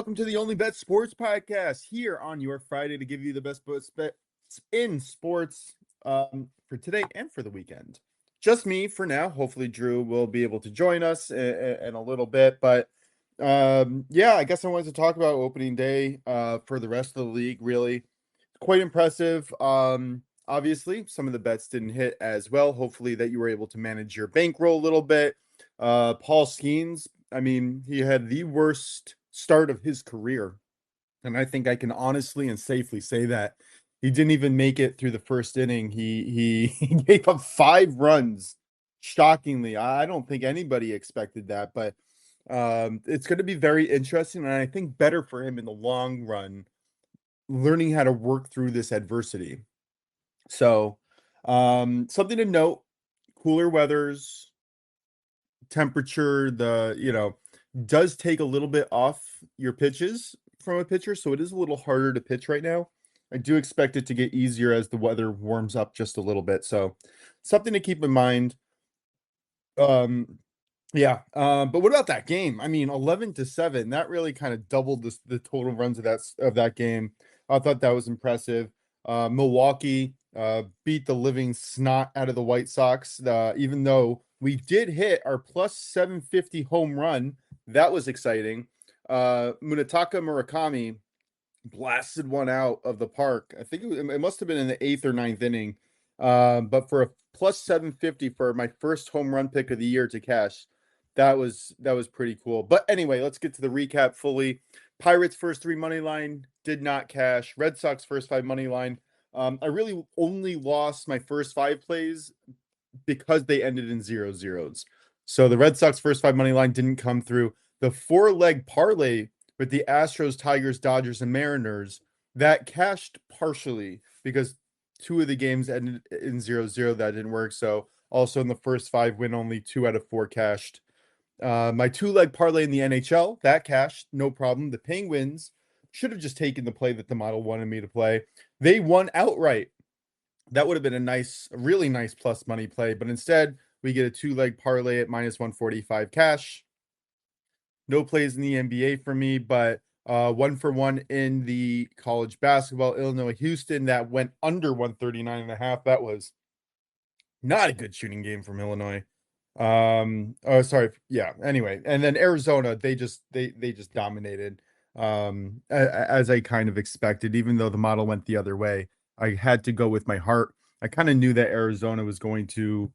welcome to the OnlyBets Sports Podcast here on your Friday to give you the best bets in sports for today and for the weekend. Just me for now. Hopefully, Drew will be able to join us in a little bit. But yeah, I guess I wanted to talk about opening day for the rest of the league. Really, quite impressive. Obviously, some of the bets didn't hit as well. Hopefully, that you were able to manage your bankroll a little bit. Paul Skeens, I mean, he had the worst start of his career. And I think I can honestly and safely say that he didn't even make it through the first inning. He gave up 5 runs. Shockingly, I don't think anybody expected that, but it's going to be very interesting, and I think better for him in the long run, learning how to work through this adversity. So, something to note: cooler weathers, temperature, does take a little bit off your pitches from a pitcher, so it is a little harder to pitch right now. I do expect it to get easier as the weather warms up just a little bit, so something to keep in mind. But what about that game? I mean, 11-7, that really kind of doubled the total runs of that game. I thought that was impressive. Milwaukee beat the living snot out of the White Sox, even though we did hit our plus 750 home run. That was exciting. Munetaka Murakami blasted one out of the park. I think it must have been in the 8th or 9th inning. But for a plus 750 for my first home run pick of the year to cash, that was pretty cool. But anyway, let's get to the recap fully. Pirates first 3 money line did not cash. Red Sox first 5 money line. I really only lost my first 5 plays because they ended in 0-0s. So the Red Sox first 5 money line didn't come through. The 4-leg parlay with the Astros, Tigers, Dodgers, and Mariners, that cashed partially because 2 of the games ended in 0-0. That didn't work. So also in the first 5 win, only 2 out of 4 cashed. My 2-leg parlay in the NHL, that cashed, no problem. The Penguins should have just taken the play that the model wanted me to play. They won outright. That would have been a really nice plus money play, but instead we get a 2-leg parlay at minus 145 cash. No plays in the NBA for me, but 1 for 1 in the college basketball. Illinois, Houston, that went under 139.5. That was not a good shooting game from Illinois. Anyway, and then Arizona, they just dominated, as I kind of expected, even though the model went the other way. I had to go with my heart. I kind of knew that Arizona was going to,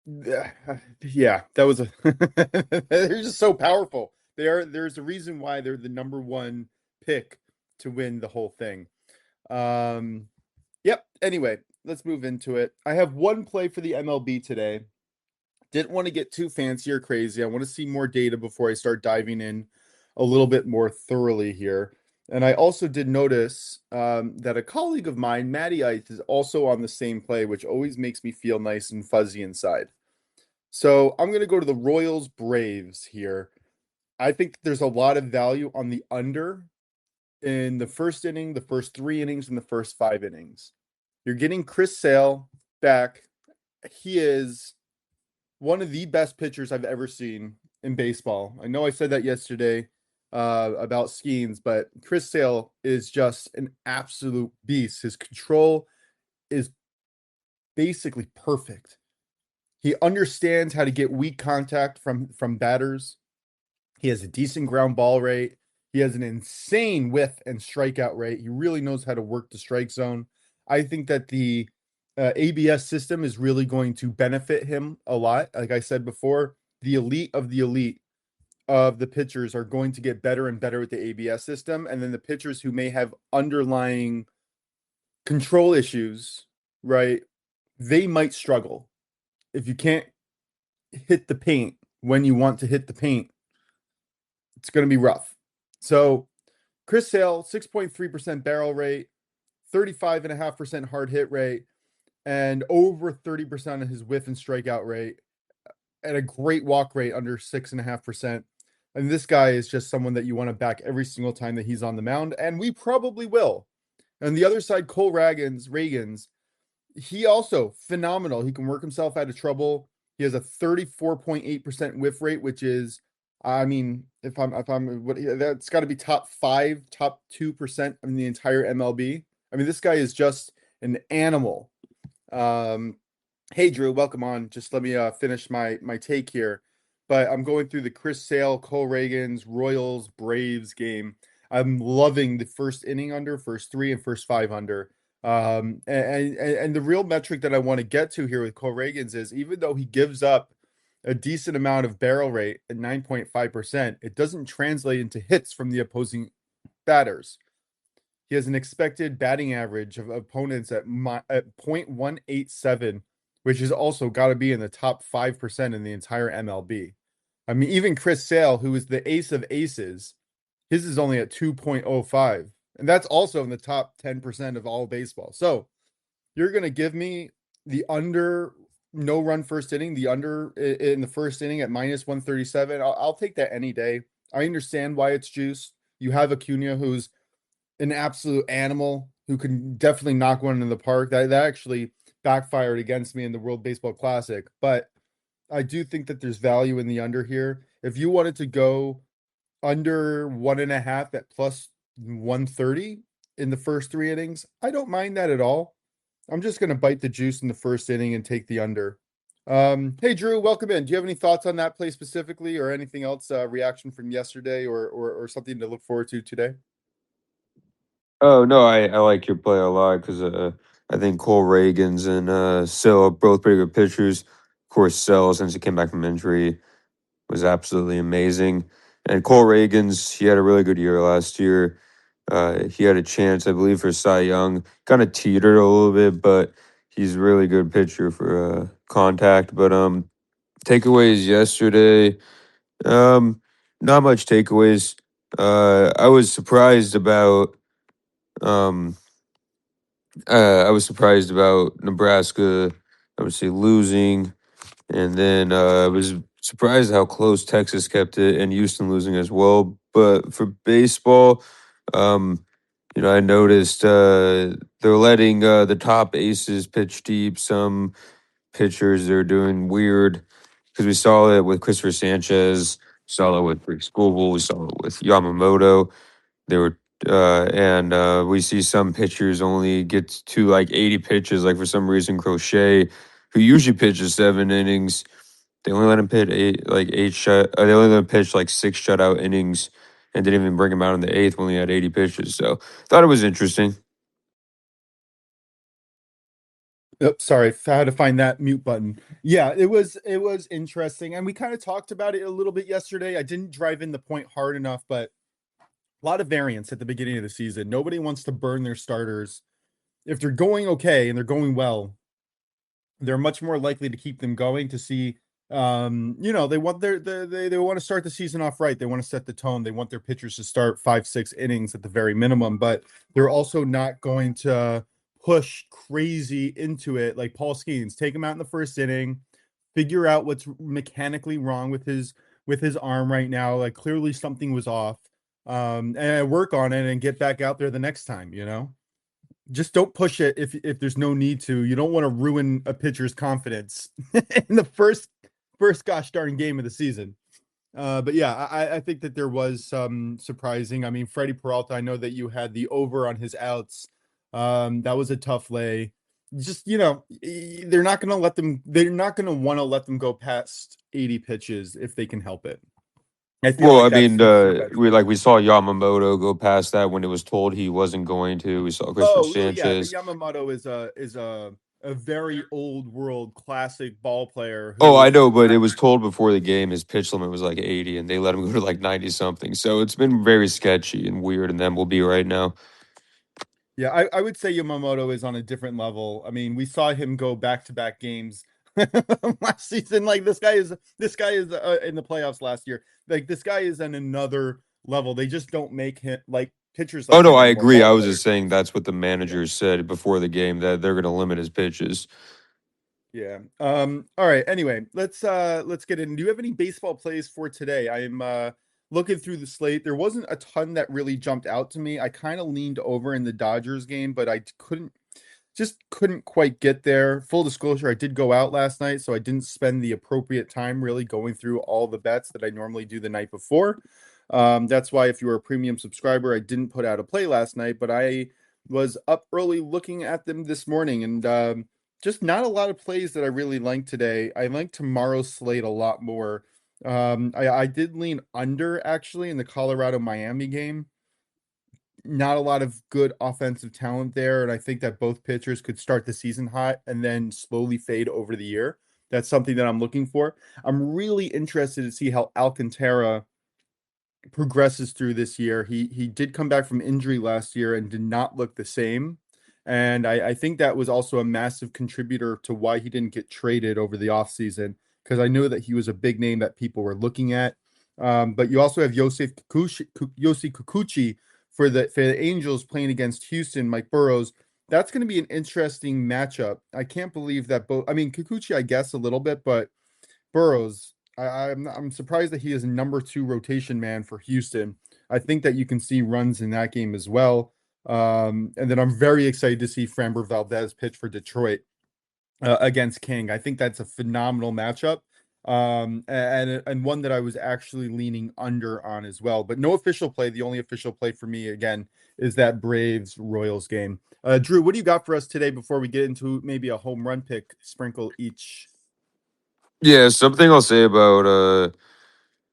yeah, that was they're just so powerful. There's a reason why they're the number 1 pick to win the whole thing. Yep. Anyway, let's move into it. I have 1 play for the MLB today. Didn't want to get too fancy or crazy. I want to see more data before I start diving in a little bit more thoroughly here. And I also did notice that a colleague of mine, Matty Ice, is also on the same play, which always makes me feel nice and fuzzy inside. So I'm going to go to the Royals Braves here. I think there's a lot of value on the under in the first inning, the first 3 innings, and the first 5 innings. You're getting Chris Sale back. He is one of the best pitchers I've ever seen in baseball. I know I said that yesterday about Skeens, but Chris Sale is just an absolute beast. His control is basically perfect. He understands how to get weak contact from batters. He has a decent ground ball rate. He has an insane whiff and strikeout rate. He really knows how to work the strike zone. I think that the ABS system is really going to benefit him a lot. Like I said before, the elite of the pitchers are going to get better and better with the ABS system. And then the pitchers who may have underlying control issues, right, they might struggle. If you can't hit the paint when you want to hit the paint, it's going to be rough. So Chris Sale, 6.3% barrel rate, 35.5% hard hit rate, and over 30% of his whiff and strikeout rate, and a great walk rate under 6.5%. And this guy is just someone that you want to back every single time that he's on the mound, and we probably will. On the other side, Cole Ragans, he also phenomenal. He can work himself out of trouble. He has a 34.8% whiff rate, which is I mean, that's got to be top 5, top 2% in the entire MLB. I mean, this guy is just an animal. Um, Hey Drew, welcome on. Just let me finish my take here. But I'm going through the Chris Sale, Cole Reagans, Royals, Braves game. I'm loving the first inning under, first three, and first five under. And the real metric that I want to get to here with Cole Reagans is even though he gives up a decent amount of barrel rate at 9.5%, it doesn't translate into hits from the opposing batters. He has an expected batting average of opponents at 0.187, which has also got to be in the top 5% in the entire MLB. I mean, even Chris Sale, who is the ace of aces, his is only at 2.05. And that's also in the top 10% of all baseball. So you're going to give me the under no run first inning, the under in the first inning at minus 137. I'll take that any day. I understand why it's juiced. You have Acuna, who's an absolute animal who can definitely knock one in the park. That actually backfired against me in the World Baseball Classic, but I do think that there's value in the under here. If you wanted to go under 1.5 at plus 130 in the first three innings, I don't mind that at all. I'm just going to bite the juice in the first inning and take the under. Hey Drew, welcome in. Do you have any thoughts on that play specifically, or anything else? Reaction from yesterday, or something to look forward to today? Oh no, I like your play a lot because I think Cole Reagans and Sale are both pretty good pitchers. Of course, Sale, since he came back from injury, was absolutely amazing. And Cole Reagans, he had a really good year last year. He had a chance, I believe, for Cy Young. Kind of teetered a little bit, but he's a really good pitcher for contact. But takeaways yesterday, um, not much takeaways. I was surprised about. Um, I was surprised about Nebraska, I would say, losing. And then I was surprised how close Texas kept it and Houston losing as well. But for baseball, um, I noticed they're letting the top aces pitch deep. Some pitchers, they're doing weird because we saw it with Christopher Sanchez, saw it with Rick Scoble, we saw it with Yamamoto. They were and we see some pitchers only get to like 80 pitches. Like for some reason, Crochet, who usually pitches 7 innings, they only let him pitch eight shut. They only let him pitch like 6 shutout innings, and didn't even bring him out in the eighth when he had 80 pitches. So thought it was interesting. Oops, sorry, I had to find that mute button. Yeah, it was interesting, and we kind of talked about it a little bit yesterday. I didn't drive in the point hard enough, but a lot of variance at the beginning of the season. Nobody wants to burn their starters. If they're going okay and they're going well, they're much more likely to keep them going to see they want they want to start the season off right. They want to set the tone. They want their pitchers to start 5-6 innings at the very minimum, but they're also not going to push crazy into it like Paul Skeens. Take him out in the first inning, figure out what's mechanically wrong with his arm right now. Like clearly something was off. And work on it and get back out there the next time. Just don't push it if there's no need to. You don't want to ruin a pitcher's confidence in the first gosh darn game of the season. But yeah, I think that there was some surprising. I mean, Freddie Peralta, I know that you had the over on his outs. That was a tough lay. Just, they're not going to let them go past 80 pitches if they can help it. I feel Well, like I that's mean, the best. we saw Yamamoto go past that when it was told he wasn't going to. We saw Christopher Oh, yeah, but Sanchez. Yamamoto is a very old world classic ball player Oh, I who know, but it was told before the game his pitch limit was like 80, and they let him go to like 90 something. So it's been very sketchy and weird, and then will be right now. yeah, I would say Yamamoto is on a different level. I mean, we saw him go back-to-back games last season. Like this guy is in the playoffs last year. Like this guy is on another level. They just don't make him like pitchers Oh like no, him I anymore. agree. Ball I was just players. saying that's what the Yeah. manager said before the game that they're going to limit his pitches. Yeah. All right. Anyway, let's get in. Do you have any baseball plays for today? I'm looking through the slate. There wasn't a ton that really jumped out to me. I kind of leaned over in the Dodgers game, but I couldn't. just couldn't quite get there. Full disclosure, I did go out last night, so I didn't spend the appropriate time really going through all the bets that I normally do the night before. That's why if you were a premium subscriber, I didn't put out a play last night, but I was up early looking at them this morning, and just not a lot of plays that I really like today. I like tomorrow's slate a lot more. I did lean under actually in the Colorado Miami game. Not a lot of good offensive talent there, and I think that both pitchers could start the season hot and then slowly fade over the year. That's something that I'm looking for. I'm really interested to see how Alcantara progresses through this year. He did come back from injury last year and did not look the same. And I think that was also a massive contributor to why he didn't get traded over the offseason, because I know that he was a big name that people were looking at. But you also have Yossi Kikuchi for the Angels playing against Houston, Mike Burrows. That's going to be an interesting matchup. I can't believe that both. I mean, Kikuchi, I guess a little bit, but Burrows, I'm surprised that he is a number 2 rotation man for Houston. I think that you can see runs in that game as well. And then I'm very excited to see Framber Valdez pitch for Detroit against King. I think that's a phenomenal matchup. And one that I was actually leaning under on as well. But no official play. The only official play for me again is that Braves Royals game. Drew, what do you got for us today before we get into maybe a home run pick sprinkle each? Yeah, something I'll say about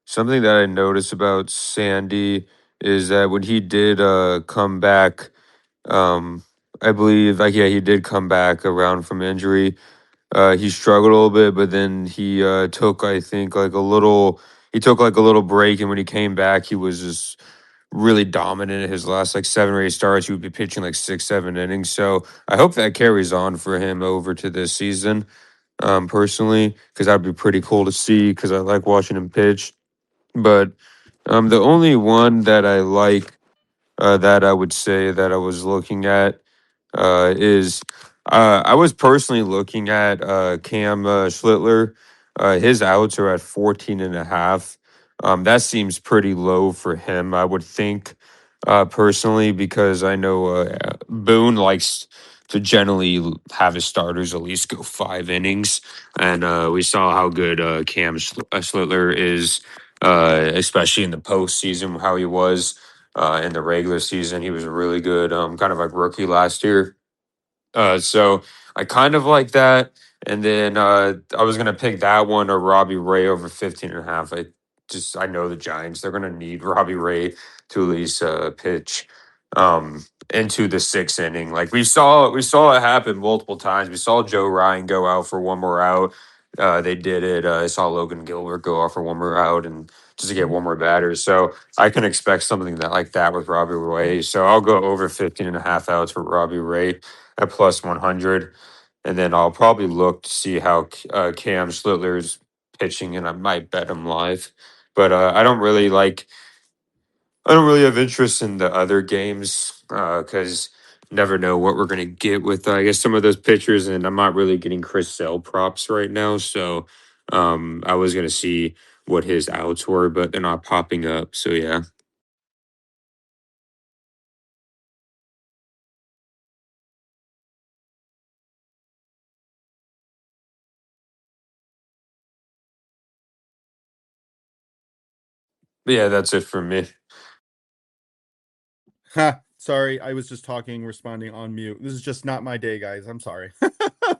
something that I noticed about Sandy is that when he did come back, um, I believe like yeah, he did come back around from injury. He struggled a little bit, but then he took I think like a little he took like a little break, and when he came back, he was just really dominant in his last like 7 or 8 starts. He would be pitching like 6, 7 innings. So I hope that carries on for him over to this season. Personally, because that'd be pretty cool to see because I like watching him pitch. But the only one that I like that I would say that I was looking at is I was personally looking at Cam Schlittler. His outs are at 14 and a half. That seems pretty low for him, I would think, personally, because I know Boone likes to generally have his starters at least go 5 innings. And we saw how good Cam Schlittler is, especially in the postseason, how he was in the regular season. He was really good, kind of like rookie last year. So I kind of like that. And then I was gonna pick that one or Robbie Ray over 15 and a half. I know the Giants. They're gonna need Robbie Ray to at least pitch into the 6th inning. Like we saw it happen multiple times. We saw Joe Ryan go out for one more out. They did it. I saw Logan Gilbert go out for one more out and just to get one more batter. So I can expect something that like that with Robbie Ray. So I'll go over 15 and a half outs for Robbie Ray at plus 100. And then I'll probably look to see how Cam Schlittler's pitching, and I might bet him live. But I don't really have interest in the other games because never know what we're gonna get with I guess some of those pitchers, and I'm not really getting Chris Sale props right now. So I was gonna see what his outs were, but they're not popping up. So yeah. But yeah, that's it for me. Ha, sorry, I was just talking, responding on mute. This is just not my day, guys. I'm sorry.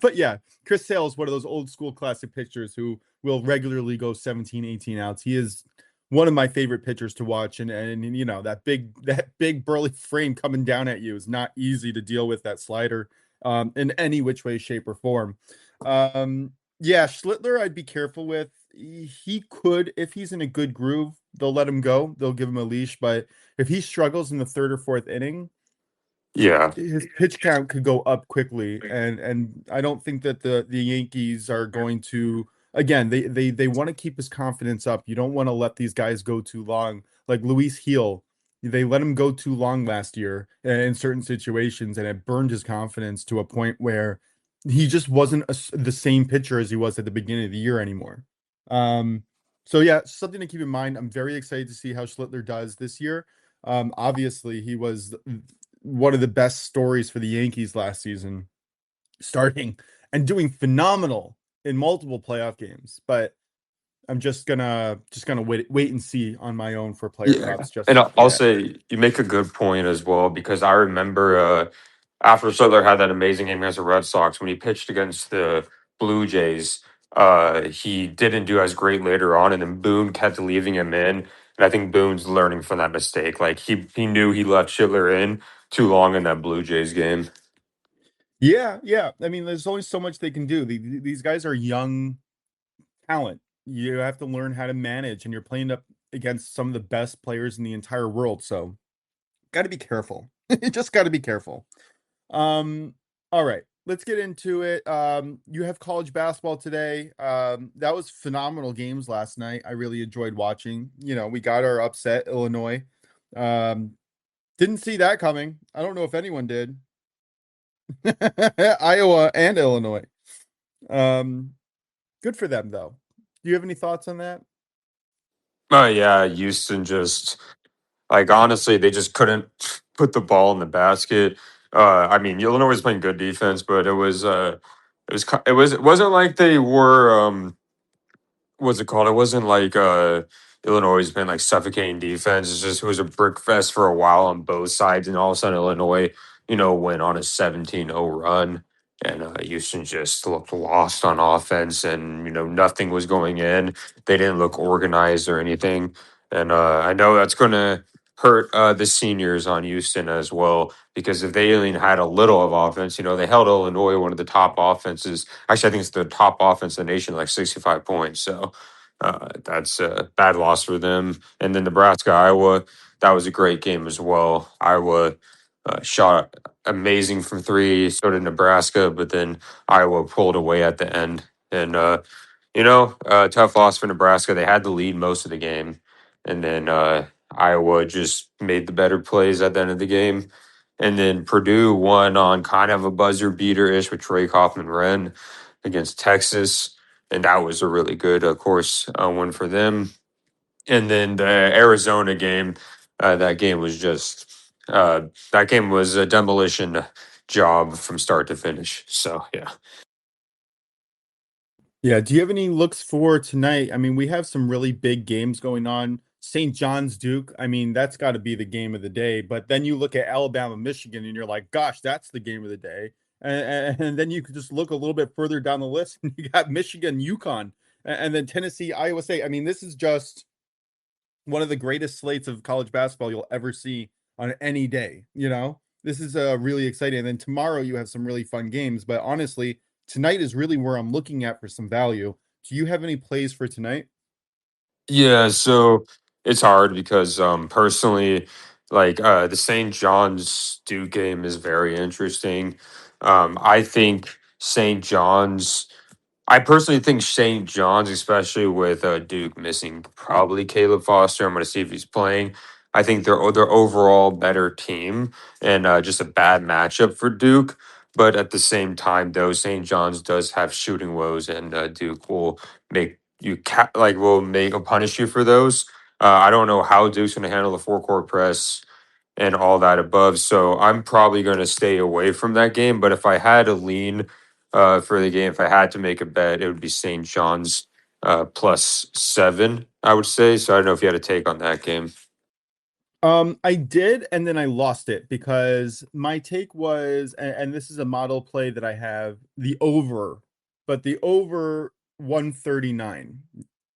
But yeah, Chris Sale is one of those old school classic pitchers who will regularly go 17, 18 outs. He is one of my favorite pitchers to watch. And you know, that big burly frame coming down at you is not easy to deal with, that slider in any which way, shape, or form. Yeah, Schlittler, I'd be careful with. He could, if he's in a good groove, they'll let him go. They'll give him a leash, but if he struggles in the 3rd or 4th inning, Yeah. his pitch count could go up quickly, and I don't think that the Yankees are going to. Again, they want to keep his confidence up. You don't want to let these guys go too long. Like Luis Heel, they let him go too long last year in certain situations, and it burned his confidence to a point where he just wasn't the same pitcher as he was at the beginning of the year anymore. Um, so yeah, something to keep in mind. I'm very excited to see how Schlittler does this year. Obviously, he was one of the best stories for the Yankees last season. starting and doing phenomenal in multiple playoff games. But I'm just gonna wait and see on my own for player Yeah, props and just I'll yet. say you make a good point as well because I remember after Sutler had that amazing game against the Red Sox when he pitched against the Blue Jays. He didn't do as great later on, and then Boone kept leaving him in, and I think Boone's learning from that mistake. Like he knew he left Schiller in too long in that Blue Jays game. Yeah, yeah. I mean, there's only so much they can do. These guys are young talent. You have to learn how to manage, and you're playing up against some of the best players in the entire world. So, got to be careful. You just got to be careful. All right, let's get into it. You have college basketball today. That was phenomenal games last night. I really enjoyed watching. We got our upset, Illinois. Um, didn't see that coming. I don't know if anyone did. Iowa and Illinois. Um, good for them though. Do you have any thoughts on that? Oh yeah, Houston just like honestly, they just couldn't put the ball in the basket. I mean, Illinois was playing good defense, but it wasn't like they were what's it called? It wasn't like Illinois has been like suffocating defense. It was a brick fest for a while on both sides, and all of a sudden Illinois, went on a 17-0 run, and Houston just looked lost on offense, and nothing was going in. They didn't look organized or anything, and I know that's going to hurt the seniors on Houston as well because if they even had a little of offense, they held Illinois, one of the top offenses. Actually, I think it's the top offense in the nation, like 65 points. So that's a bad loss for them. And then Nebraska, Iowa, that was a great game as well. Iowa shot amazing from three, so did Nebraska, but then Iowa pulled away at the end. And, tough loss for Nebraska. They had the lead most of the game. And then Iowa just made the better plays at the end of the game. And then Purdue won on kind of a buzzer beater ish with Trey Kaufman Wren against Texas, and that was a really good, of course, win for them. And then the Arizona game, that game was just that game was a demolition job from start to finish. So yeah. Yeah. Do you have any looks for tonight? I mean, we have some really big games going on. St. John's Duke. I mean, that's got to be the game of the day. But then you look at Alabama, Michigan, and you're like, gosh, that's the game of the day. And then you could just look a little bit further down the list, and you got Michigan, UConn, and then Tennessee, Iowa State. I mean, this is just one of the greatest slates of college basketball you'll ever see on any day. This is really exciting. And then tomorrow you have some really fun games. But honestly, tonight is really where I'm looking at for some value. Do you have any plays for tonight? Yeah, so it's hard because personally, like the St. John's Duke game is very interesting. I think St. John's I personally think St. John's, especially with Duke missing probably Caleb Foster. I'm going to see if he's playing. I think they're overall better team and just a bad matchup for Duke. But at the same time, though, St. John's does have shooting woes, and Duke will make will make punish you for those. I don't know how Duke's going to handle the four court press and all that above. So I'm probably going to stay away from that game. But if I had to lean for the game, if I had to make a bet, it would be St. John's +7, I would say. So I don't know if you had a take on that game. I did, and then I lost it because my take was, and this is a model play that I have, the over, but the over 139.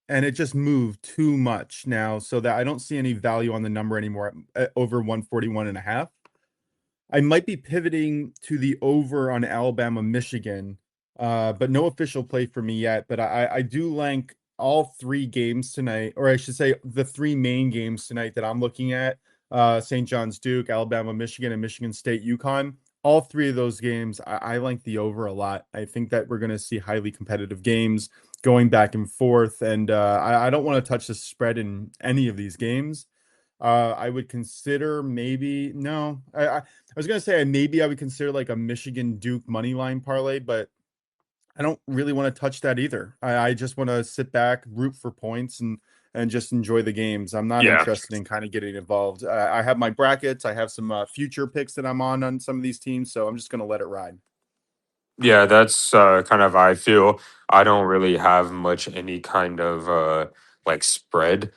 And it just moved too much now so that I don't see any value on the number anymore at over 141 and a half. I might be pivoting to the over on Alabama, Michigan, but no official play for me yet. But I do like all three games tonight, or I should say the three main games tonight that I'm looking at: St. John's, Duke, Alabama, Michigan, and Michigan State, UConn. All three of those games, I like the over a lot. I think that we're going to see highly competitive games going back and forth, and I don't want to touch the spread in any of these games. I would consider maybe no. I was gonna say maybe I would consider like a Michigan Duke money line parlay, but I don't really want to touch that either. I just want to sit back, root for points, and just enjoy the games. I'm not Yeah. interested in kind of getting involved. I have my brackets. I have some future picks that I'm on some of these teams, so I'm just gonna let it ride. Yeah, that's kind of how I feel. I don't really have much any kind of like spread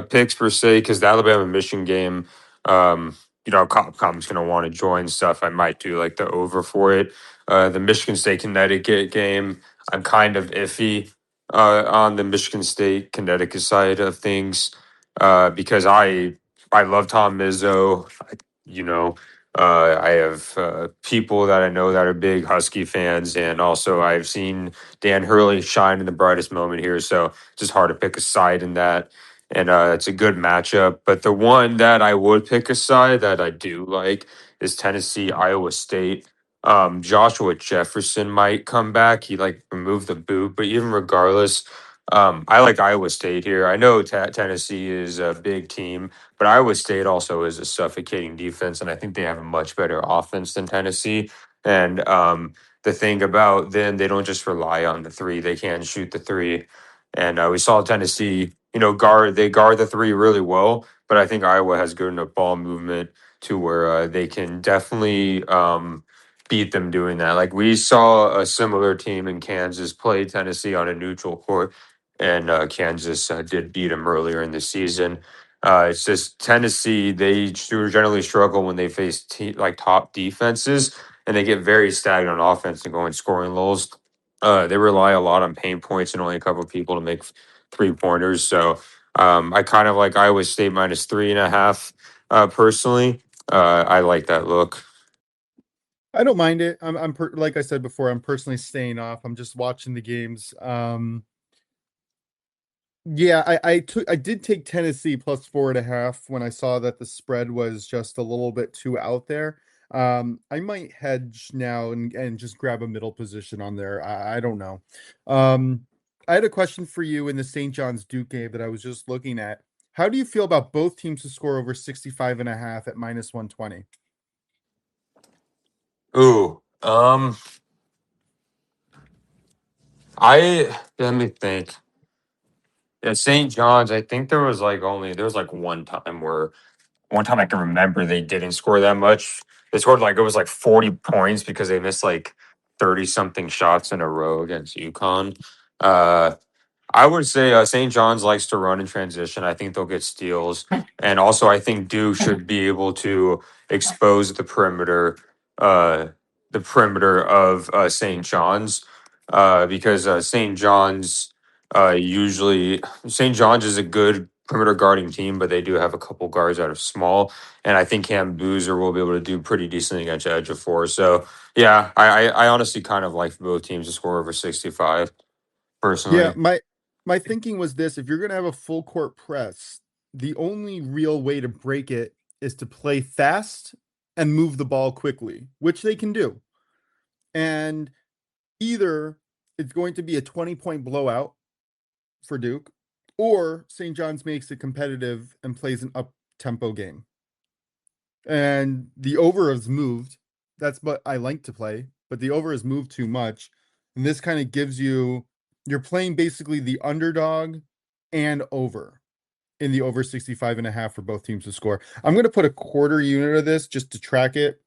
picks per se because the Alabama Michigan game, Com's gonna want to join stuff. I might do like the over for it. The Michigan State Connecticut game, I'm kind of iffy on the Michigan State Connecticut side of things because I love Tom Izzo. You know, I have people that I know that are big Husky fans, and also I've seen Dan Hurley shine in the brightest moment here. So it's just hard to pick a side in that. And it's a good matchup. But the one that I would pick a side that I do like is Tennessee, Iowa State. Joshua Jefferson might come back. He like removed the boot, but even regardless, I like Iowa State here. I know Tennessee is a big team, but Iowa State also is a suffocating defense, and I think they have a much better offense than Tennessee. And the thing about them, they don't just rely on the three; they can shoot the three. And we saw Tennessee, guard the three really well, but I think Iowa has good enough ball movement to where they can definitely beat them doing that. Like we saw a similar team in Kansas play Tennessee on a neutral court, and Kansas did beat them earlier in the season. It's just Tennessee; generally struggle when they face like top defenses, and they get very stagnant on offense and go in scoring lulls. They rely a lot on paint points and only a couple of people to make 3 pointers. So I kind of like Iowa State minus 3.5. Personally, I like that look. I don't mind it. Like I said before, I'm personally staying off. I'm just watching the games. Yeah, I did take Tennessee plus 4.5 when I saw that the spread was just a little bit too out there. I might hedge now and just grab a middle position on there. I don't know. I had a question for you in the St. John's Duke game that I was just looking at. How do you feel about both teams to score over 65.5 at minus 120? Ooh, let me think. Yeah, St. John's. I think there was like one time I can remember they didn't score that much. They scored like it was like 40 points because they missed like 30 something shots in a row against UConn. Uh, I would say St. John's likes to run in transition. I think they'll get steals, and also I think Duke should be able to expose uh, the perimeter of St. John's, because St. John's is a good perimeter guarding team, but they do have a couple guards that are small, and I think Cam Boozer will be able to do pretty decently against the edge of four. So yeah, I honestly kind of like both teams to score over 65 Yeah, personally. my thinking was this: if you're going to have a full court press, the only real way to break it is to play fast and move the ball quickly, which they can do. And either it's going to be a 20-point blowout for Duke, or St. John's makes it competitive and plays an up tempo game. And the over has moved. That's what I like to play, but the over has moved too much. And this kind of gives you're playing basically the underdog and over in the over 65.5 for both teams to score. I'm going to put a quarter unit of this just to track it.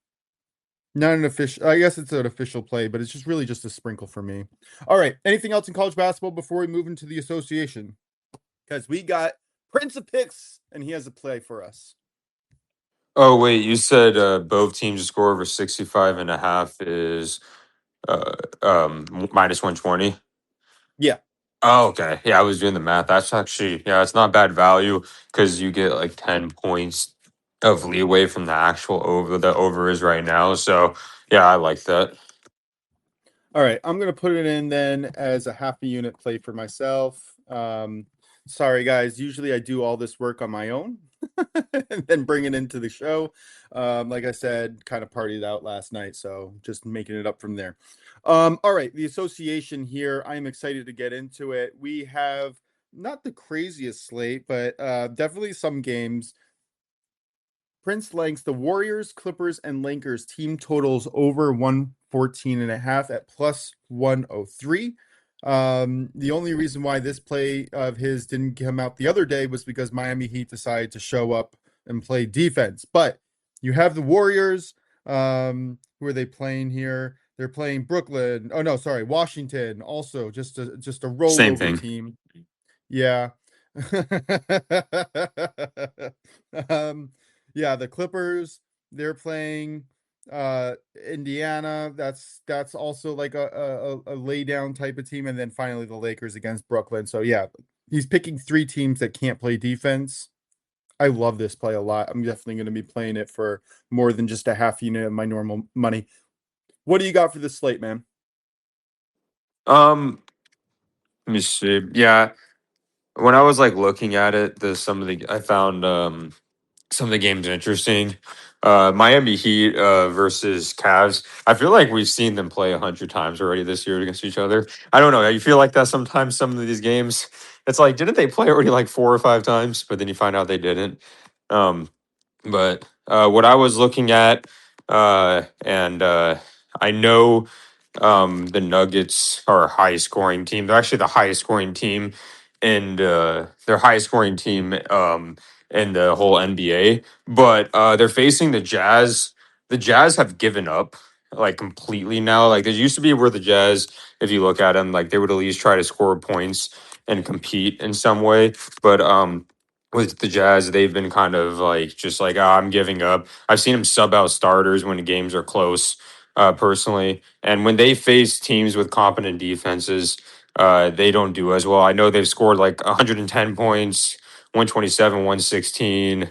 Not an official, I guess it's an official play, but it's just really just a sprinkle for me. All right. Anything else in college basketball before we move into the association? Because we got Prince of Picks and he has a play for us. Oh wait, you said both teams to score over 65.5 is minus 120. Yeah. Oh, okay. Yeah, I was doing the math. That's actually, yeah, it's not bad value because you get like 10 points of leeway from the actual over the over is right now. So yeah, I like that. All right, I'm gonna put it in then as a half a unit play for myself. Sorry guys, usually I do all this work on my own and then bring it into the show. Like I said, kind of partied out last night, so just making it up from there. All right, the association here. I'm excited to get into it. We have not the craziest slate, but definitely some games. Prince likes the Warriors, Clippers, and Lakers team totals over 114.5 at plus 103. The only reason why this play of his didn't come out the other day was because Miami Heat decided to show up and play defense. But you have the Warriors. Who are they playing here? They're playing Brooklyn. Oh no, sorry, Washington. Also, just a Same rollover thing. team. Yeah. um, yeah, the Clippers, they're playing Indiana. That's also like a lay down type of team. And then finally the Lakers against Brooklyn. So yeah, he's picking three teams that can't play defense. I love this play a lot. I'm definitely going to be playing it for more than just a half unit of my normal money. What do you got for this slate, man? Um, Let me see. Yeah, when I was like looking at it, the some of the I found some of the games interesting. Miami Heat versus Cavs. I feel like we've seen them play 100 times already this year against each other. I don't know. You feel like that sometimes. Some of these games, it's like, didn't they play already like 4 or 5 times? But then you find out they didn't. Um, but what I was looking at, and I know the Nuggets are a high scoring team. They're actually the highest scoring team, and they're highest scoring team in the whole NBA. But they're facing the Jazz. The Jazz have given up like completely now. Like there used to be where the Jazz, if you look at them, like they would at least try to score points and compete in some way. But with the Jazz, they've been kind of like just like, "Ah, I'm giving up." I've seen them sub out starters when games are close, personally. And when they face teams with competent defenses, they don't do as well. I know they've scored like 110 points, 127, 116,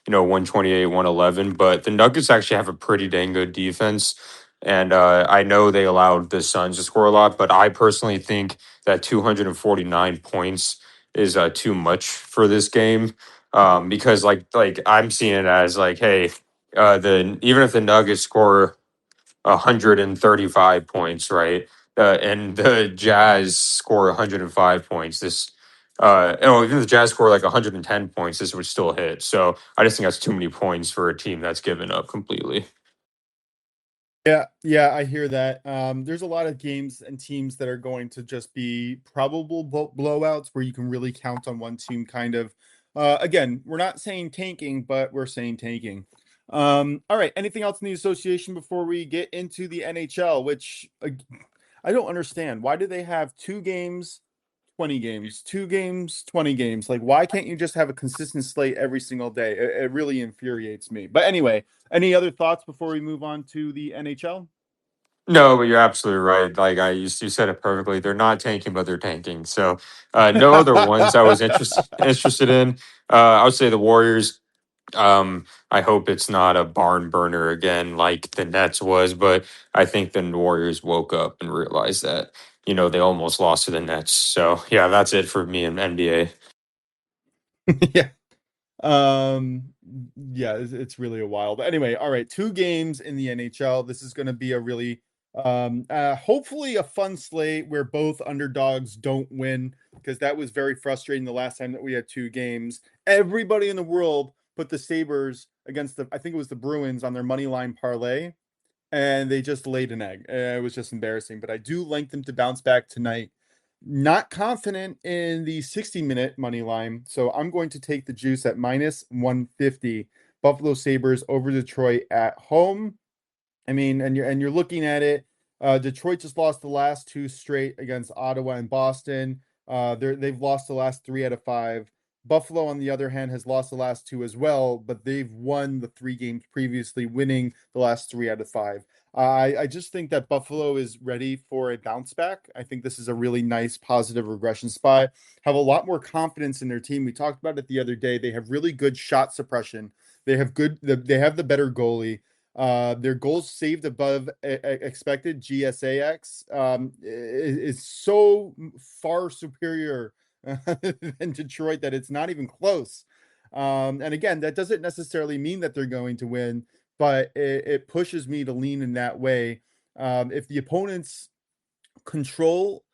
128, 111. But the Nuggets actually have a pretty dang good defense. And I know they allowed the Suns to score a lot, but I personally think that 249 points is too much for this game, because like I'm seeing it as like, hey, the even if the Nuggets score 135 points, right? And the Jazz score 105 points. Even if the Jazz score like 110 points, this would still hit. So I just think that's too many points for a team that's given up completely. Yeah, yeah, I hear that. There's a lot of games and teams that are going to just be probable blowouts where you can really count on one team kind of. Again, we're not saying tanking, but we're saying tanking. All right. Anything else in the association before we get into the NHL, which I don't understand. Why do they have 2 games, 20 games, 2 games, 20 games? Like, why can't you just have a consistent slate every single day? It really infuriates me. But anyway, any other thoughts before we move on to the NHL? No, but you're absolutely right. Like you said it perfectly. They're not tanking, but they're tanking. So no other ones I was interested in. I would say the Warriors. I hope it's not a barn burner again like the Nets was, but I think the Warriors woke up and realized that, they almost lost to the Nets. So yeah, that's it for me in NBA. Yeah. Um, yeah, it's really a while. But anyway, all right, 2 games in the NHL. This is going to be a really hopefully a fun slate where both underdogs don't win, because that was very frustrating the last time that we had 2 games. Everybody in the world put the Sabres against I think it was the Bruins on their money line parlay, and they just laid an egg. It was just embarrassing, but I do like them to bounce back tonight. Not confident in the 60-minute money line, so I'm going to take the juice at minus 150. Buffalo Sabres over Detroit at home. I mean, and you're looking at it. Detroit just lost the last 2 straight against Ottawa and Boston. They've lost the last 3 out of 5. Buffalo, on the other hand, has lost the last 2 as well, but they've won the 3 games previously, winning the last 3 out of 5. I just think that Buffalo is ready for a bounce back. I think this is a really nice positive regression spot. Have a lot more confidence in their team. We talked about it the other day. They have really good shot suppression. They have They have the better goalie. Their goals saved above expected GSAX is so far superior than Detroit that it's not even close. And again, that doesn't necessarily mean that they're going to win, but it pushes me to lean in that way. If the opponents control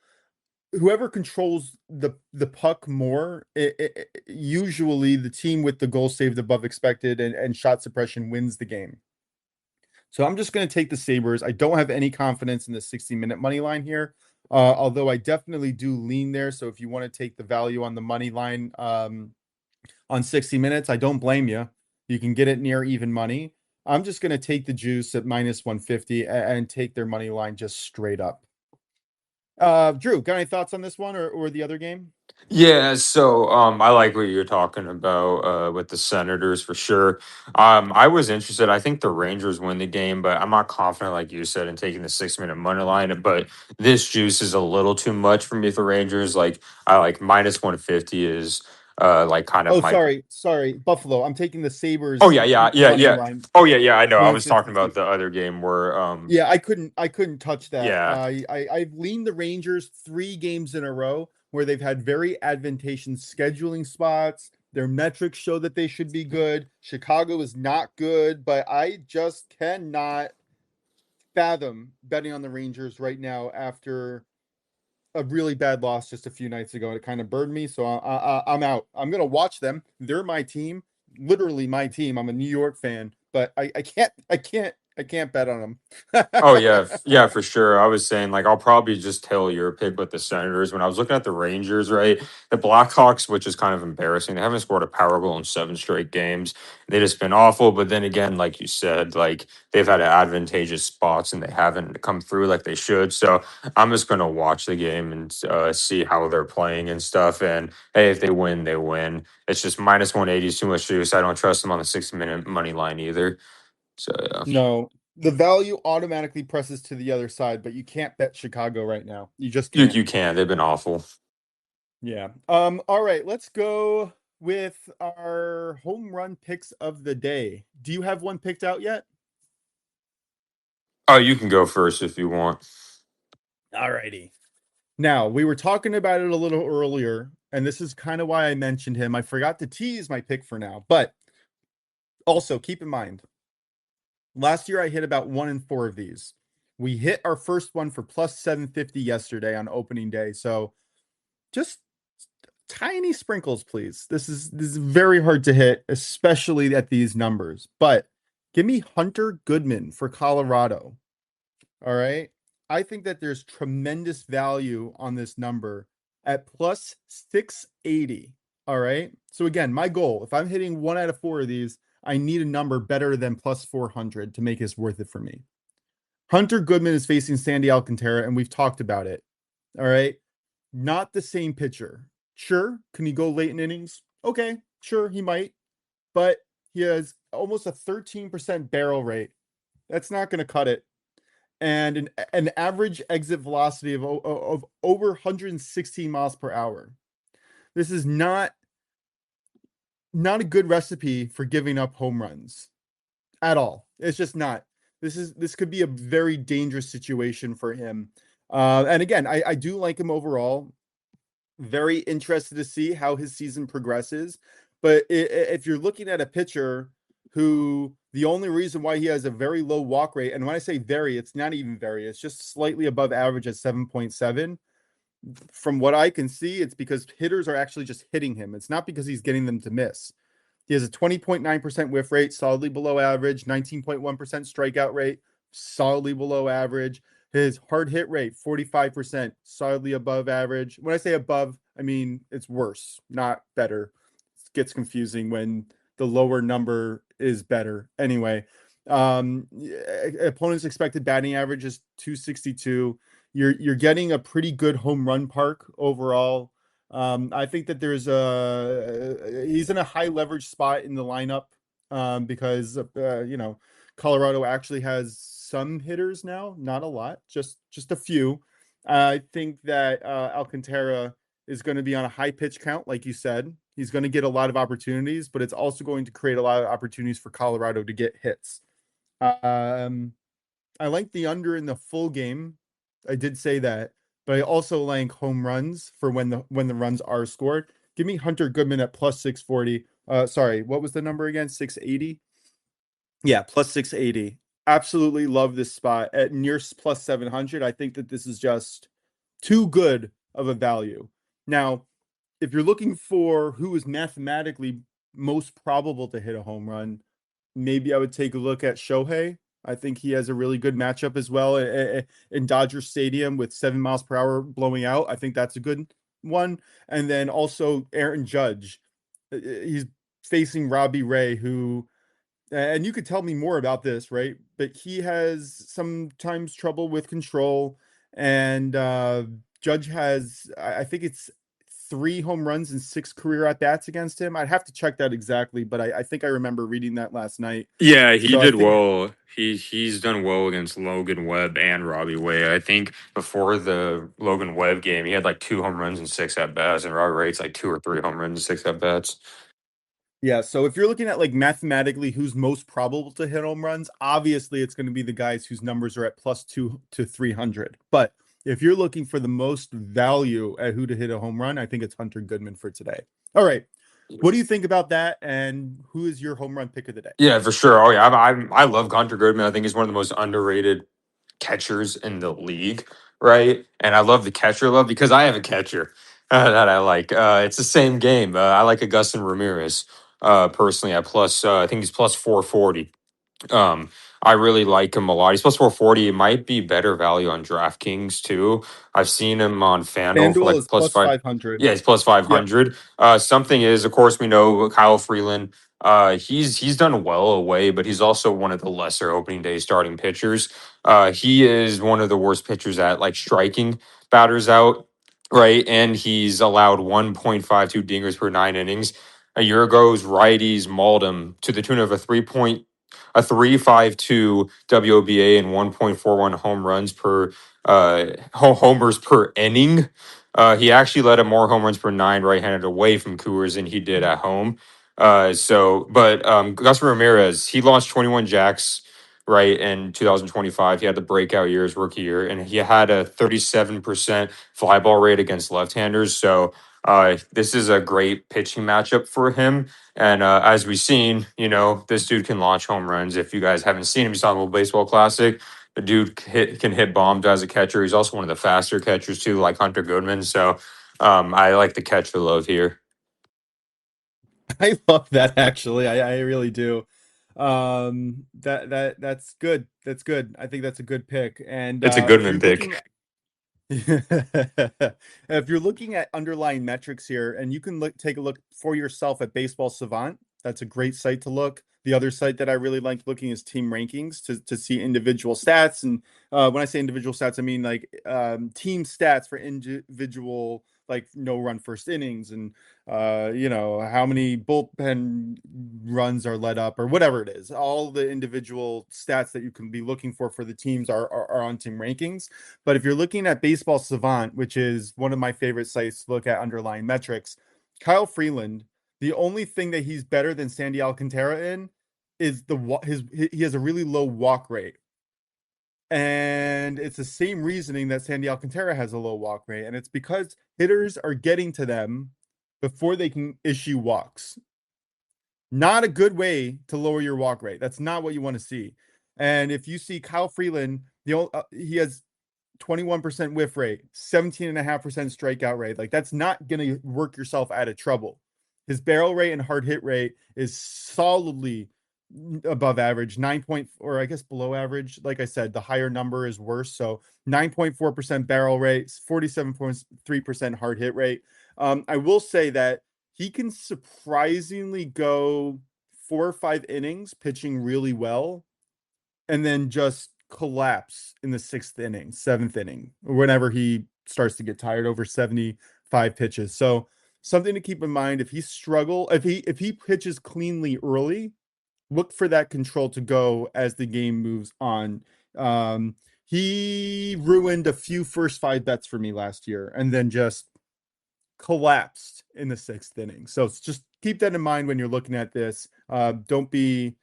whoever controls the puck more, usually the team with the goal saved above expected and shot suppression wins the game. So I'm just going to take the Sabres. I don't have any confidence in the 60-minute money line here, although I definitely do lean there. So if you want to take the value on the money line on 60 minutes, I don't blame you. You can get it near even money. I'm just going to take the juice at minus 150 and take their money line just straight up. Drew, got any thoughts on this one or the other game? Yeah, so I like what you're talking about with the Senators for sure. I was interested. I think the Rangers win the game, but I'm not confident, like you said, in taking the 6 minute money line. But this juice is a little too much for me for Rangers. Like I like minus 150 is like kind of Oh, my. sorry, Buffalo. I'm taking the Oh Sabres yeah, yeah, yeah, money yeah. line Oh yeah, yeah. I know. I was talking about 150. the other game where Yeah, I couldn't touch that. yeah. I've leaned the Rangers 3 games in a row where they've had very advantageous scheduling spots. Their metrics show that they should be good. Chicago is not good, but I just cannot fathom betting on the Rangers right now after a really bad loss just a few nights ago. It kind of burned me, so I'm out. I'm gonna watch them. They're my team, literally my team. I'm a New York fan, but I can't bet on Oh them. yeah, yeah, for sure. I was saying like I'll probably just tail your pick with the Senators. When I was looking at the Rangers, right, the Blackhawks, which is kind of embarrassing. They haven't scored a power goal in 7 straight games. They just been awful. But then again, like you said, like they've had advantageous spots and they haven't come through like they should. So I'm just gonna watch the game and see how they're playing and stuff. And hey, if they win, they win. It's just minus 180 is too much juice. I don't trust them on the 6 minute money line either. So yeah. No, the value automatically presses to the other side, but you can't bet Chicago right now. You just You can't. you can. They've been awful. Yeah. All right, let's go with our home run picks of the day. Do you have one picked out yet? Oh, you can go first if you want. All righty. Now, we were talking about it a little earlier, and this is kind of why I mentioned him. I forgot to tease my pick for now, but also keep in mind, last year I hit about 1 in 4 of these. We hit our first one for plus 750 yesterday on opening day. So just tiny sprinkles, please. This is very hard to hit, especially at these numbers. But give me Hunter Goodman for Colorado. All right. I think that there's tremendous value on this number at plus 680. All right. So again, my goal, if I'm hitting 1 out of 4 of these, I need a number better than plus 400 to make this worth it for me. Hunter Goodman is facing Sandy Alcantara, and we've talked about it. All right. Not the same pitcher. Sure. Can he go late in innings? Okay. Sure, he might. But he has almost a 13% barrel rate. That's not going to cut it. And an average exit velocity of over 116 miles per hour. This is not a good recipe for giving up home runs at all. It's just not. This could be a very dangerous situation for him. And again, I do like him overall. Very interested to see how his season progresses. But if you're looking at a pitcher who the only reason why he has a very low walk rate, and when I say very, it's not even very, it's just slightly above average at 7.7. From what I can see, it's because hitters are actually just hitting him. It's not because he's getting them to miss. He has a 20.9% whiff rate, solidly below average, 19.1% strikeout rate, solidly below average. His hard hit rate, 45%, solidly above average. When I say above, I mean it's worse, not better. It gets confusing when the lower number is better. Anyway, opponent's expected batting average is 262. You're getting a pretty good home run park overall. I think that he's in a high leverage spot in the lineup because Colorado actually has some hitters now, not a lot, just a few. I think that Alcantara is going to be on a high pitch count, like you said. He's going to get a lot of opportunities, but it's also going to create a lot of opportunities for Colorado to get hits. Um, I like the under in the full game. I did say that, but I also like home runs for when the runs are scored. Give me Hunter Goodman at plus 640. Sorry, what was the number again? 680? Yeah, plus 680. Absolutely love this spot at near plus 700. I think that this is just too good of a value. Now, if you're looking for who is mathematically most probable to hit a home run, maybe I would take a look at Shohei. I think he has a really good matchup as well in Dodger Stadium with 7 miles per hour blowing out. I think that's a good one. And then also Aaron Judge. He's facing Robbie Ray, who and you could tell me more about this, right? But he has sometimes trouble with control, and Judge has, I think it's 3 home runs and 6 career at bats against him. I'd have to check that exactly, but I think I remember reading that last night. Yeah, he So I did think well. He's done well against Logan Webb and Robbie Way. I think before the Logan Webb game, he had like 2 home runs and 6 at bats, and Robbie Ray's like 2 or 3 home runs and 6 at bats. Yeah, so if you're looking at like mathematically who's most probable to hit home runs, obviously it's going to be the guys whose numbers are at +2 to 300. But if you're looking for the most value at who to hit a home run, I think it's Hunter Goodman for today. All right. What do you think about that? And who is your home run pick of the day? Yeah, for sure. Oh yeah, I love Hunter Goodman. I think he's one of the most underrated catchers in the league, right? And I love the catcher love because I have a catcher that I like. It's the same game. I like Augustin Ramirez personally at plus. I think he's plus 440. Um, I really like him a lot. He's plus 440. It might be better value on DraftKings too. I've seen him on FanDuel for FanDuel like is plus plus five. 500. Yeah, he's plus Yep. 500. Something is, of course, we know Kyle Freeland. He's done well away, but he's also one of the lesser opening day starting pitchers. He is one of the worst pitchers at like striking batters out, right? And he's allowed 1.52 dingers per 9 innings. A year ago's righties mauled him to the tune of a 3.52 WOBA and 1.41 home runs per homers per inning. He actually led a more home runs per nine right-handed away from Coors than he did at home. But Gus Ramirez, he launched 21 jacks right in 2025. He had the breakout year, his rookie year, and he had a 37% fly ball rate against left-handers. So this is a great pitching matchup for him. And as we've seen, this dude can launch home runs. If you guys haven't seen him, he's on the Baseball Classic. The dude can hit bombs as a catcher. He's also one of the faster catchers too, like Hunter Goodman. So I like the catch for love here. I love that actually. I really do. That's good. That's good. I think that's a good pick. And It's a if Goodman you're pick. looking if you're looking at underlying metrics here, and you can take a look for yourself at Baseball Savant, that's a great site to look. The other site that I really like looking is Team Rankings to see individual stats. And when I say individual stats, I mean like team stats for individual, like no run first innings, and how many bullpen runs are let up or whatever it is. All the individual stats that you can be looking for the teams are on Team Rankings. But if you're looking at Baseball Savant, which is one of my favorite sites to look at underlying metrics, Kyle Freeland, the only thing that he's better than Sandy Alcantara in is he has a really low walk rate. And it's the same reasoning that Sandy Alcantara has a low walk rate. And it's because hitters are getting to them before they can issue walks. Not a good way to lower your walk rate. That's not what you want to see. And if you see Kyle Freeland, he has 21% whiff rate, 17.5% strikeout rate. Like that's not going to work yourself out of trouble. His barrel rate and hard hit rate is solidly above average, 9 point, or I guess below average. Like I said, the higher number is worse. So 9.4% barrel rate, 47.3% hard hit rate. I will say that he can surprisingly go 4 or 5 innings pitching really well and then just collapse in the 6th inning, 7th inning, or whenever he starts to get tired over 75 pitches. So something to keep in mind if he pitches cleanly early, look for that control to go as the game moves on. He ruined a few first 5 bets for me last year and then just collapsed in the 6th inning. So just keep that in mind when you're looking at this. Don't be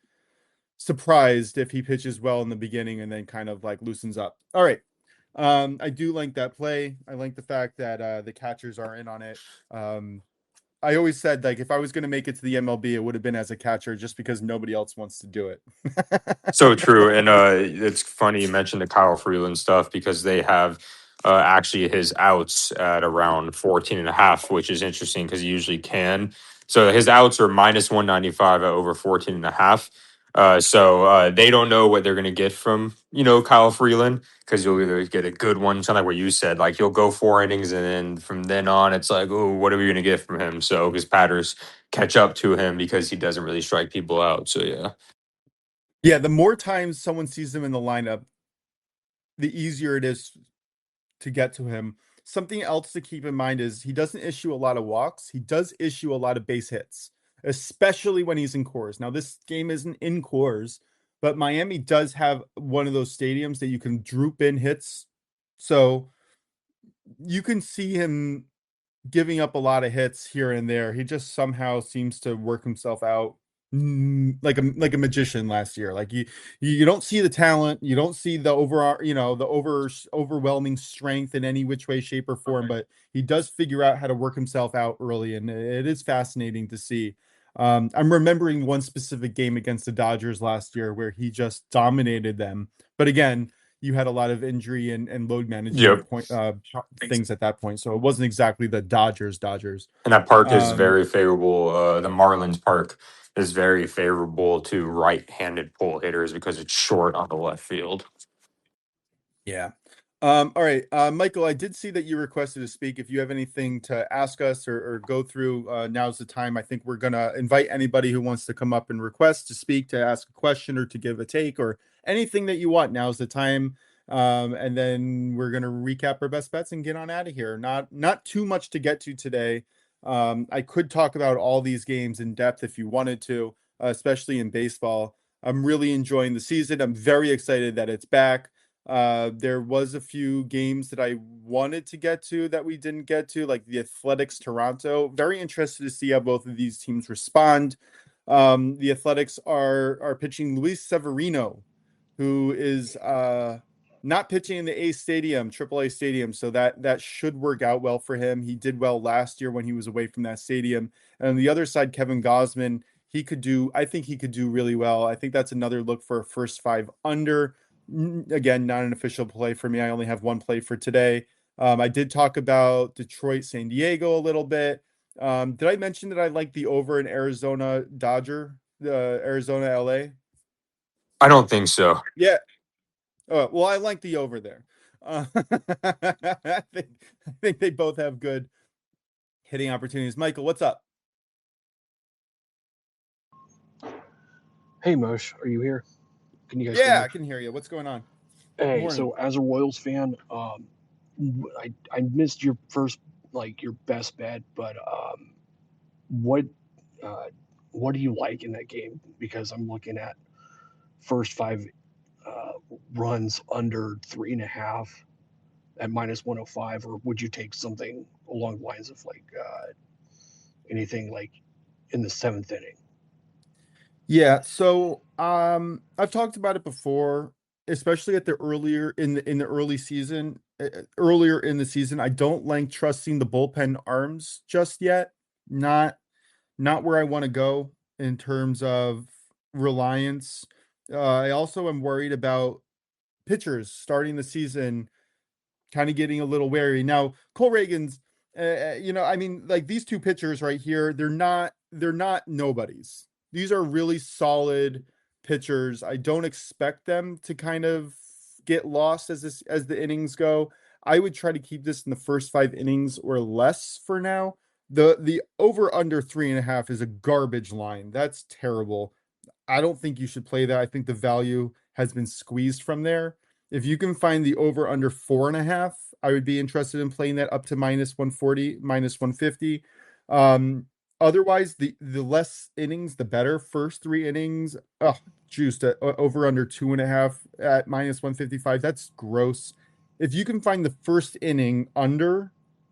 surprised if he pitches well in the beginning and then kind of like loosens up. All right. I do like that play. I like the fact that the catchers are in on it. I always said like if I was going to make it to the MLB, it would have been as a catcher just because nobody else wants to do it. So true. And it's funny you mentioned the Kyle Freeland stuff because they have actually his outs at around 14 and a half, which is interesting because he usually can. So his outs are minus 195 at over 14 and a half. So they don't know what they're going to get from, Kyle Freeland because you'll either get a good one, kind of like what you said, like you'll go 4 innings and then from then on, it's like, oh, what are we going to get from him? So because batters catch up to him because he doesn't really strike people out. So yeah. Yeah, the more times someone sees him in the lineup, the easier it is to get to him. Something else to keep in mind is he doesn't issue a lot of walks. He does issue a lot of base hits, especially when he's in cores. Now, this game isn't in cores, but Miami does have one of those stadiums that you can droop in hits. So you can see him giving up a lot of hits here and there. He just somehow seems to work himself out like a magician last year. Like you don't see the talent, you don't see the overall, the overwhelming strength in any which way, shape, or form, but he does figure out how to work himself out early, and it is fascinating to see. I'm remembering one specific game against the Dodgers last year where he just dominated them. But again, you had a lot of injury and load management Yep. things at that point, so it wasn't exactly the Dodgers. And that park is Um, very favorable. The Marlins Park is very favorable to right-handed pull hitters because it's short on the left field. yeah. All right, Michael, I did see that you requested to speak. If you have anything to ask us or go through, now's the time. I think we're gonna invite anybody who wants to come up and request to speak, to ask a question, or to give a take, or anything that you want. Now's the time. And then we're gonna recap our best bets and get on out of here. Not too much to get to today. I could talk about all these games in depth if you wanted to, especially in baseball. I'm really enjoying the season. I'm very excited that it's back. There was a few games that I wanted to get to that we didn't get to, like the Athletics Toronto. Very interested to see how both of these teams respond. The Athletics are pitching Luis Severino, who is not pitching in the A Stadium, AAA Stadium, so that should work out well for him. He did well last year when he was away from that stadium. And on the other side, Kevin Gosman, I think he could do really well. I think that's another look for a first five under. Again, not an official play for me. I only have one play for today. I did talk about Detroit, San Diego a little bit. Did I mention that I like the over in Arizona Arizona LA? I don't think so. Yeah. Oh, well, I like the over there. I think they both have good hitting opportunities. Michael, what's up? Hey Mosh, are you here? Can you guys hear Yeah, me? I can hear you. What's going on? Hey, Morning. so as a Royals fan, I missed your first your best bet, but what uh, what do you like in that game? Because I'm looking at first five uh, runs under 3.5 at -105, or would you take something along the lines of anything like in the seventh inning? Yeah, so I've talked about it before, especially at the earlier in the early season, earlier in the season. I don't like trusting the bullpen arms just yet. Not not where I want to go in terms of reliance. I also am worried about pitchers starting the season kind of getting a little wary. Now, Cole Reagan's, I mean, like these two pitchers right here, they're not nobodies. These are really solid pitchers. I don't expect them to kind of get lost as the innings go. I would try to keep this in the first 5 innings or less for now. The over under 3.5 is a garbage line. That's terrible. I don't think you should play that. I think the value has been squeezed from there. If you can find the over under 4.5, I would be interested in playing that up to -140, -150. Otherwise, the less innings, the better. First 3 innings, oh, juiced at over under 2.5 at -155. That's gross. If you can find the first inning under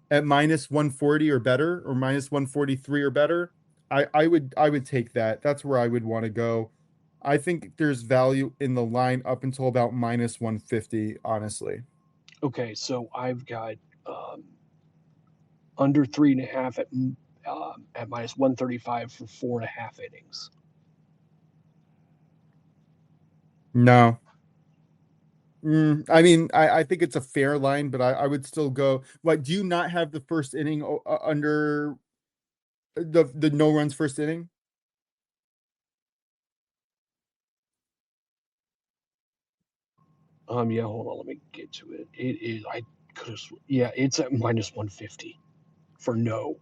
at -140 or better, or -143 or better, I would take that. That's where I would want to go. I think there's value in the line up until about -150, honestly. Okay, so I've got under 3.5 at -135 for 4.5 innings. No. I mean, I think it's a fair line, but I would still go. What, do you not have the first inning under the no runs first inning? Yeah, hold on, let me get to it. It is I could have yeah, it's at -150 for no.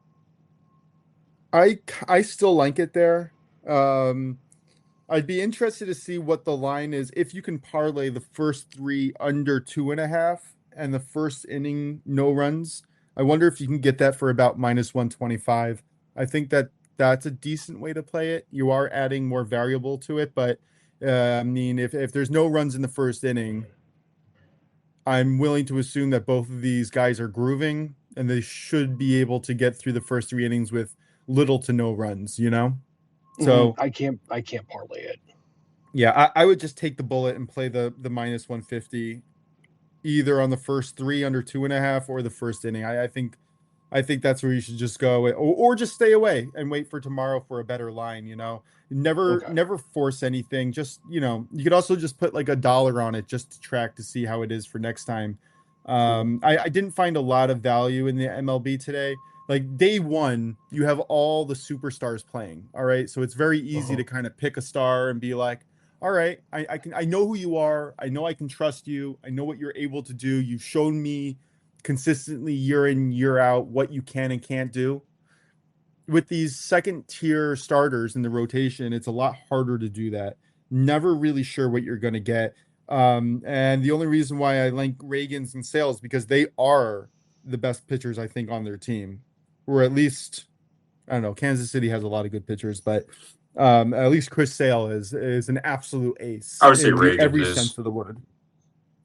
I still like it there. I'd be interested to see what the line is if you can parlay the first 3 under 2.5 and the first inning no runs. I wonder if you can get that for about -125. I think that's a decent way to play it. You are adding more variable to it, but I mean, if there's no runs in the first inning, I'm willing to assume that both of these guys are grooving and they should be able to get through the first 3 innings with little to no runs, you know? So I can't parlay it. yeah, I would just take the bullet and play the -150 either on the first 3 under 2.5 or the first inning. I think that's where you should just go, or just stay away and wait for tomorrow for a better line. Okay. Never force anything. Just you could also just put like $1 on it just to track to see how it is for next time. I didn't find a lot of value in the MLB today. Like day one, you have all the superstars playing. All right, so it's very easy to kind of pick a star and be like, all right, I know who you are. I know I can trust you. I know what you're able to do. You've shown me consistently year in year out what you can and can't do. With these second tier starters in the rotation, it's a lot harder to do that. Never really sure what you're going to get. And the only reason why I like Reagans and Sales because they are the best pitchers I think on their team, or at least I don't know. Kansas City has a lot of good pitchers, but at least Chris Sale is an absolute ace I would say in Reagan every is. sense of the word.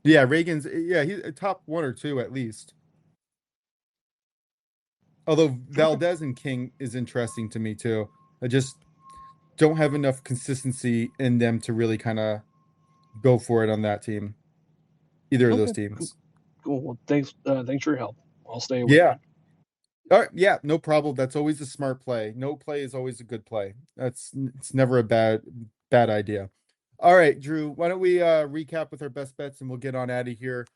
Yeah, Reagan's he's a top 1 or 2 at least. Although Valdez and King is interesting to me too. I just don't have enough consistency in them to really kind of go for it on that team. Either of those Okay. teams. Cool. Well, thanks for your help. I'll stay away. Yeah. All right. Yeah, no problem. That's always a smart play. No play is always a good play. It's never a bad idea. All right, Drew, why don't we recap with our best bets and we'll get on out of here.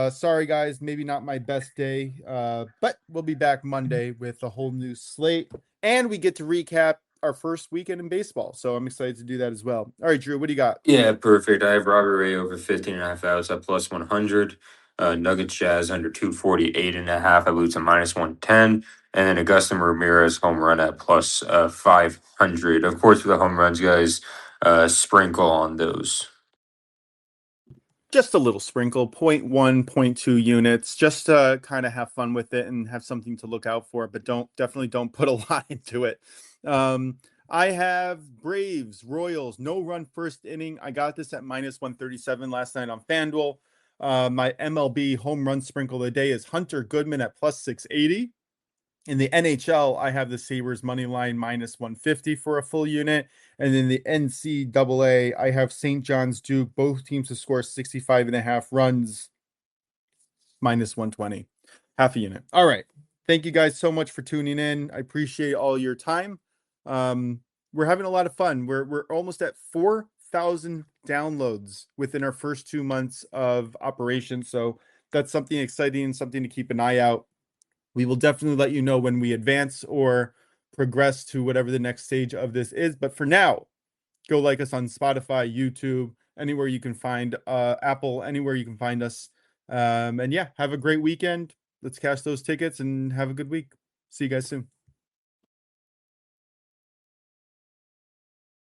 Sorry guys, maybe not my best day. But we'll be back Monday with a whole new slate and we get to recap our first weekend in baseball. So I'm excited to do that as well. All right, Drew, what do you got? Yeah, perfect. I have Robert Ray over 15.5 outs at +100. Nuggets Jazz under 248.5. I lose to -110. And then Augustin Ramirez home run at +500. Of course, for the home runs, guys, sprinkle on those. Just a little sprinkle, 0.1, 0.2 units, just to kind of have fun with it and have something to look out for, but definitely don't put a lot into it. I have Braves, Royals, no run first inning. I got this at -137 last night on FanDuel. My MLB home run sprinkle of the day is Hunter Goodman at +680. In the NHL, I have the Sabres money line -150 for a full unit. And in the NCAA, I have St. John's Duke, both teams to score 65.5 runs, -120, half a unit. All right. Thank you guys so much for tuning in. I appreciate all your time. We're having a lot of fun. We're almost at 4,000 downloads within our first 2 months of operation. So that's something exciting, something to keep an eye out. We will definitely let you know when we advance or progress to whatever the next stage of this is. But for now, go like us on Spotify, YouTube, anywhere you can find Apple, anywhere you can find us. And yeah, have a great weekend. Let's cash those tickets and have a good week. See you guys soon.